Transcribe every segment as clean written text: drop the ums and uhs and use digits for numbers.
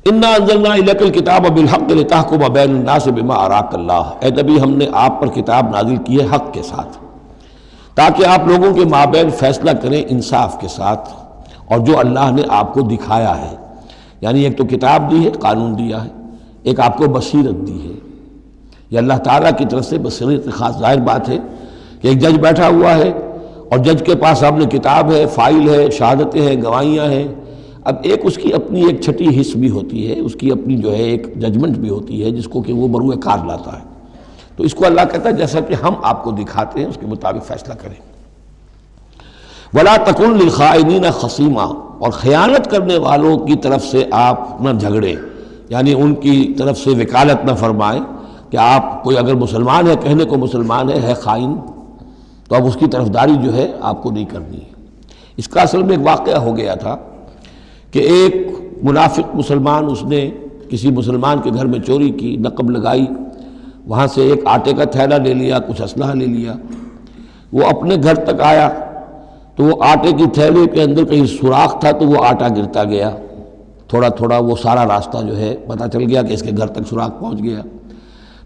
انا انزلنا الیک الکتاب بالحق لتحکم بین الناس بما اراک اللہ، اے نبی ہم نے آپ پر کتاب نازل کی ہے حق کے ساتھ، تاکہ آپ لوگوں کے مابین فیصلہ کریں انصاف کے ساتھ، اور جو اللہ نے آپ کو دکھایا ہے، یعنی ایک تو کتاب دی ہے، قانون دیا ہے، ایک آپ کو بصیرت دی ہے، یہ اللہ تعالیٰ کی طرف سے بصیرت خاص۔ ظاہر بات ہے کہ ایک جج بیٹھا ہوا ہے اور جج کے پاس سامنے کتاب ہے، فائل ہے، شہادتیں ہیں، گواہیاں ہیں، اب ایک اس کی اپنی ایک چھٹی حص بھی ہوتی ہے، اس کی اپنی جو ہے ایک ججمنٹ بھی ہوتی ہے جس کو کہ وہ بروئے کار لاتا ہے، تو اس کو اللہ کہتا ہے جیسا کہ ہم آپ کو دکھاتے ہیں اس کے مطابق فیصلہ کریں۔ وَلَا تَكُنْ لِلْخَائِنِينَ خَصِيمًا، اور خیانت کرنے والوں کی طرف سے آپ نہ جھگڑیں، یعنی ان کی طرف سے وکالت نہ فرمائیں کہ آپ کوئی اگر مسلمان ہے، کہنے کو مسلمان ہے خائن، تو اب اس کی طرفداری جو ہے آپ کو نہیں کرنی ہے۔ اس کا اصل میں ایک واقعہ ہو گیا تھا کہ ایک منافق مسلمان، اس نے کسی مسلمان کے گھر میں چوری کی، نقب لگائی، وہاں سے ایک آٹے کا تھیلا لے لیا، کچھ اسلحہ لے لیا، وہ اپنے گھر تک آیا تو وہ آٹے کی تھیلے کے اندر کہیں سوراخ تھا تو وہ آٹا گرتا گیا، تھوڑا تھوڑا وہ سارا راستہ جو ہے پتہ چل گیا کہ اس کے گھر تک سوراخ پہنچ گیا۔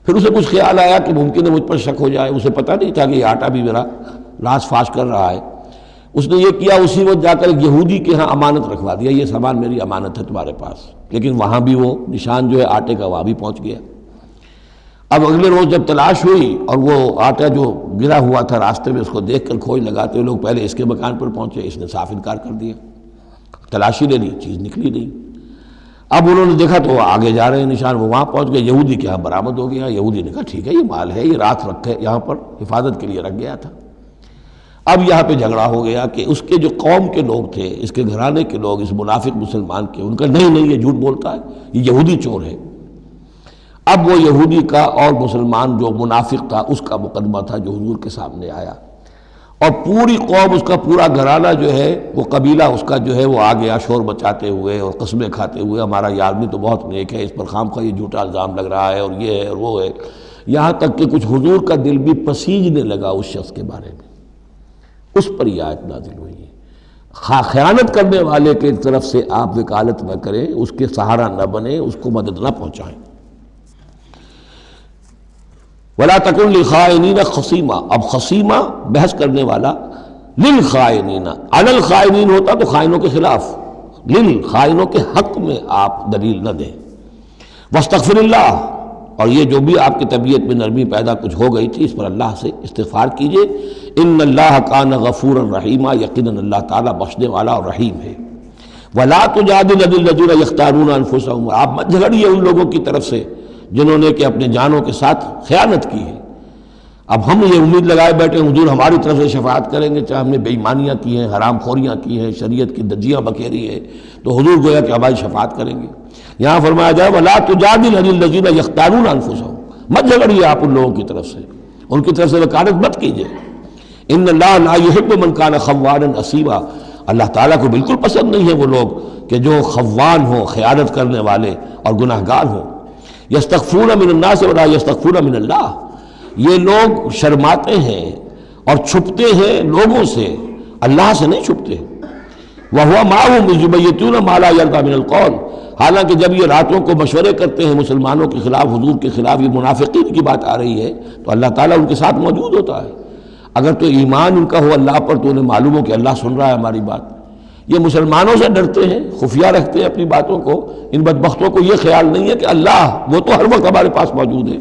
پھر اسے کچھ خیال آیا کہ ممکن ہے مجھ پر شک ہو جائے، اسے پتہ نہیں تھا کہ یہ آٹا بھی میرا راز فاش کر رہا ہے۔ اس نے یہ کیا، اسی وقت جا کر ایک یہودی کے ہاں امانت رکھوا دیا، یہ سامان میری امانت ہے تمہارے پاس، لیکن وہاں بھی وہ نشان جو ہے آٹے کا وہاں بھی پہنچ گیا۔ اب اگلے روز جب تلاش ہوئی اور وہ آٹا جو گرا ہوا تھا راستے میں، اس کو دیکھ کر کھوج لگاتے ہوئے لوگ پہلے اس کے مکان پر پہنچے، اس نے صاف انکار کر دیا، تلاشی لے لی، چیز نکلی نہیں۔ اب انہوں نے دیکھا تو وہ آگے جا رہے ہیں نشان، وہ وہاں پہنچ گئے، یہودی کے یہاں برآمد ہو گیا۔ یہودی نے کہا ٹھیک ہے، یہ مال ہے، یہ رات رکھے یہاں پر حفاظت کے لیے رکھ گیا تھا۔ اب یہاں پہ جھگڑا ہو گیا کہ اس کے جو قوم کے لوگ تھے، اس کے گھرانے کے لوگ، اس منافق مسلمان کے، ان کا نہیں یہ جھوٹ بولتا ہے، یہ یہودی چور ہے۔ اب وہ یہودی کا اور مسلمان جو منافق تھا اس کا مقدمہ تھا جو حضور کے سامنے آیا، اور پوری قوم، اس کا پورا گھرانہ جو ہے، وہ قبیلہ اس کا جو ہے وہ آ گیا شور مچاتے ہوئے اور قسمیں کھاتے ہوئے، ہمارا یہ آدمی تو بہت نیک ہے، اس پر خامخواہ یہ جھوٹا الزام لگ رہا ہے اور یہ ہے اور وہ ہے، یہاں تک کہ کچھ حضور کا دل بھی پسیجنے لگا اس شخص کے بارے میں۔ اس پر یہ آیت نازل ہوئی ہے، خیانت کرنے والے کی طرف سے آپ وکالت نہ کریں، اس کے سہارا نہ بنیں، اس کو مدد نہ پہنچائیں۔ وَلَا تَكُنْ لِلْخَائِنِينَ خَصِيمًا، اب خصیمہ بحث کرنے والا، للخائنین، علی الخائنین ہوتا تو خائنوں کے خلاف، خائنوں کے حق میں آپ دلیل نہ دیں۔ وَاسْتَغْفِرِ اللَّهَ، اور یہ جو بھی آپ کی طبیعت میں نرمی پیدا کچھ ہو گئی تھی، اس پر اللہ سے استغفار کیجئے۔ ان اللہ کان غفورا رحیما، یقیناً اللہ تعالیٰ بخشنے والا اور رحیم ہے۔ وَلَا تُجَادِلْ عَنِ الَّذِينَ يَخْتَانُونَ أَنفُسَهُمْ، آپ مت جھگڑیے ان لوگوں کی طرف سے جنہوں نے کہ اپنے جانوں کے ساتھ خیانت کی ہے۔ اب ہم یہ امید لگائے بیٹھے حضور ہماری طرف سے شفاعت کریں گے، چاہے ہم نے بے ایمانیاں کی ہیں، حرام خوریاں کی ہیں، شریعت کی دجیاں بکھیری ہیں، تو حضور گویا کہ ہماری شفاعت کریں گے۔ یہاں فرمایا جائے وَلَا تُجَادِلْ عَنِ الَّذِينَ يَخْتَانُونَ أَنفُسَهُمْ، مت جھگڑیے آپ ان لوگوں کی طرف سے، ان کی طرف سے وکالت مت کیجیے۔ ان اللہ لا يحب من كان خوانا اثیما، اللہ تعالیٰ کو بالکل پسند نہیں ہے وہ لوگ کہ جو خوان ہوں، خیانت کرنے والے اور گناہ گار ہوں۔ یستخفون من الناس ولا یستخفون من اللہ، یہ لوگ شرماتے ہیں اور چھپتے ہیں لوگوں سے، اللہ سے نہیں چھپتے۔ وَهُوَ مَعَهُمْ إِذْ يُبَيِّتُونَ مَا لَا يَرْضَىٰ مِنَ الْقَوْلِ، حالانکہ جب یہ راتوں کو مشورے کرتے ہیں مسلمانوں کے خلاف، حضور کے خلاف، یہ منافقین کی بات آ رہی ہے، تو اللہ تعالیٰ ان کے ساتھ موجود ہوتا ہے۔ اگر تو ایمان ان کا ہو اللہ پر تو انہیں معلوم ہو کہ اللہ سن رہا ہے ہماری بات۔ یہ مسلمانوں سے ڈرتے ہیں، خفیہ رکھتے ہیں اپنی باتوں کو، ان بدبختوں کو یہ خیال نہیں ہے کہ اللہ وہ تو ہر وقت ہمارے پاس موجود ہے۔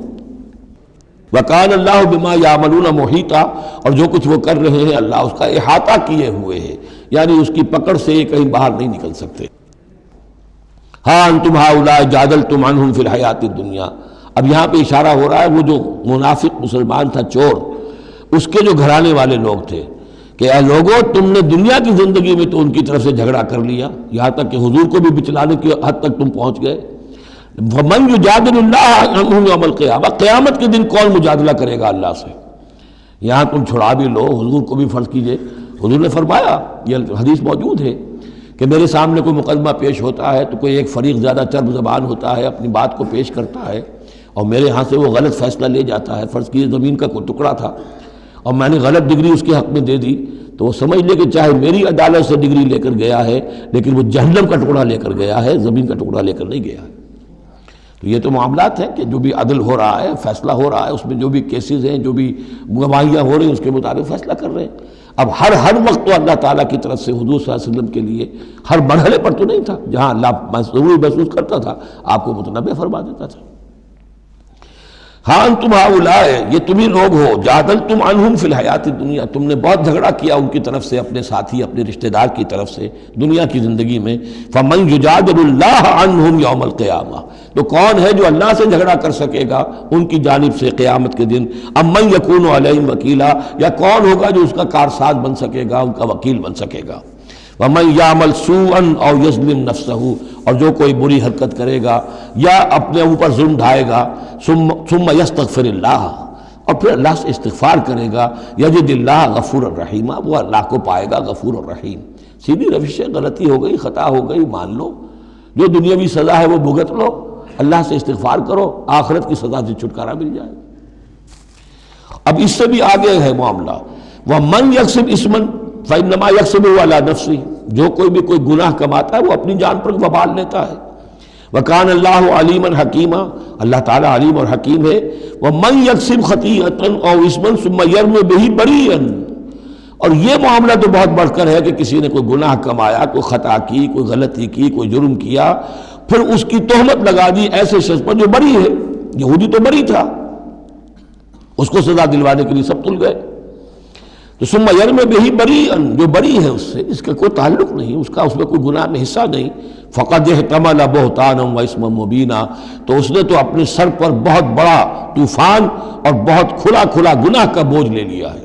وَكَانَ اللَّهُ بِمَا يَعْمَلُونَ مُحِيطًا، اور جو کچھ وہ کر رہے ہیں اللہ اس کا احاطہ کیے ہوئے ہے، یعنی اس کی پکڑ سے یہ کہیں باہر نہیں نکل سکتے۔ ہاں انتم ہؤلاء جادلتم عنہم فی الحیات الدنیا، اب یہاں پہ اشارہ ہو رہا ہے وہ جو منافق مسلمان تھا، چور، اس کے جو گھرانے والے لوگ تھے کہ اے لوگو تم نے دنیا کی زندگی میں تو ان کی طرف سے جھگڑا کر لیا، یہاں تک کہ حضور کو بھی بچلانے کی حد تک تم پہنچ گئے۔ وَمَن يُجَادِلُ اللَّهَ عَنْهُ يَوْمَ الْقِيَامَةِ، قیامت کے دن کون مجادلہ کرے گا اللہ سے؟ یہاں تم چھڑا بھی لو، حضور کو بھی فرض کیجئے، حضور نے فرمایا، یہ حدیث موجود ہے کہ میرے سامنے کوئی مقدمہ پیش ہوتا ہے تو کوئی ایک فریق زیادہ چرب زبان ہوتا ہے، اپنی بات کو پیش کرتا ہے اور میرے ہاں سے وہ غلط فیصلہ لے جاتا ہے۔ فرض کیجئے زمین کا کوئی ٹکڑا تھا اور میں نے غلط ڈگری اس کے حق میں دے دی، تو وہ سمجھ لے کہ چاہے میری عدالت سے ڈگری لے کر گیا ہے لیکن وہ جہنم کا ٹکڑا لے کر گیا ہے، زمین کا ٹکڑا لے کر نہیں گیا ہے۔ تو یہ تو معاملات ہیں کہ جو بھی عدل ہو رہا ہے، فیصلہ ہو رہا ہے، اس میں جو بھی کیسز ہیں، جو بھی گواہیاں ہو رہی ہیں، اس کے مطابق فیصلہ کر رہے ہیں۔ اب ہر وقت تو اللہ تعالیٰ کی طرف سے حضور صلی اللہ علیہ وسلم کے لیے ہر مرحلے پر تو نہیں تھا، جہاں اللہ ضروری محسوس کرتا تھا آپ کو متنبع فرما دیتا تھا۔ ہاں انتم ہؤلاء، یہ تمہیں لوگ ہو، جادلتم عنہم فی الحیات الدنیا، تم نے بہت جھگڑا کیا ان کی طرف سے، اپنے ساتھی اپنے رشتہ دار کی طرف سے دنیا کی زندگی میں۔ فمن یجادل اللہ عنہم یوم القیامہ، تو کون ہے جو اللہ سے جھگڑا کر سکے گا ان کی جانب سے قیامت کے دن؟ ام من یکون علیہم وکیلا، یا کون ہوگا جو اس کا کارساز بن سکے گا، ان کا وکیل بن سکے گا؟ وَمَن يَعْمَلْ سُوءًا أَوْ يَظْلِمْ نَفْسَهُ، اور جو کوئی بری حرکت کرے گا یا اپنے اوپر ظلم ڈھائے گا، ثم يستغفر اللہ، اور پھر اللہ سے استغفار کرے گا، یجد اللہ غفور الرحیم، وہ اللہ کو پائے گا غفور الرحیم۔ سیدھی روش ہے، غلطی ہو گئی، خطا ہو گئی، مان لو، جو دنیاوی سزا ہے وہ بھگت لو، اللہ سے استغفار کرو، آخرت کی سزا سے چھٹکارا مل جائے۔ اب اس سے بھی آگے ہے معاملہ، وَمَن يَكْسِبْ إِثْمًا فَإِنَّمَا يَكْسِبُهُ عَلَى نَفْسِهِ، جو کوئی بھی کوئی گناہ کماتا ہے وہ اپنی جان پر وبال لیتا ہے۔ وَكَانَ اللَّهُ عَلِيمًا حَكِيمًا، اللہ تعالیٰ علیم اور حکیم ہے۔ وَمَن يَكْسِبْ خَطِيئَةً أَوْ إِثْمًا ثُمَّ يَرْمِ بِهِ بَرِيئًا، اور یہ معاملہ تو بہت بڑھ کر ہے کہ کسی نے کوئی گناہ کمایا، کوئی خطا کی، کوئی غلطی کی، کوئی جرم کیا، پھر اس کی تہمت لگا دی ایسے شخص پر جو بری ہے۔ یہودی تو بری تھا، اس کو سزا دلوانے کے لیے سب تل گئے۔ تو ثم یرم بہ بریئا، جو بری ہے اس سے، اس کا کوئی تعلق نہیں، اس کا اس میں کوئی گناہ میں حصہ نہیں، فقد احتمل بہتانا و اسما مبینا، تو اس نے تو اپنے سر پر بہت بڑا طوفان اور بہت کھلا کھلا گناہ کا بوجھ لے لیا ہے۔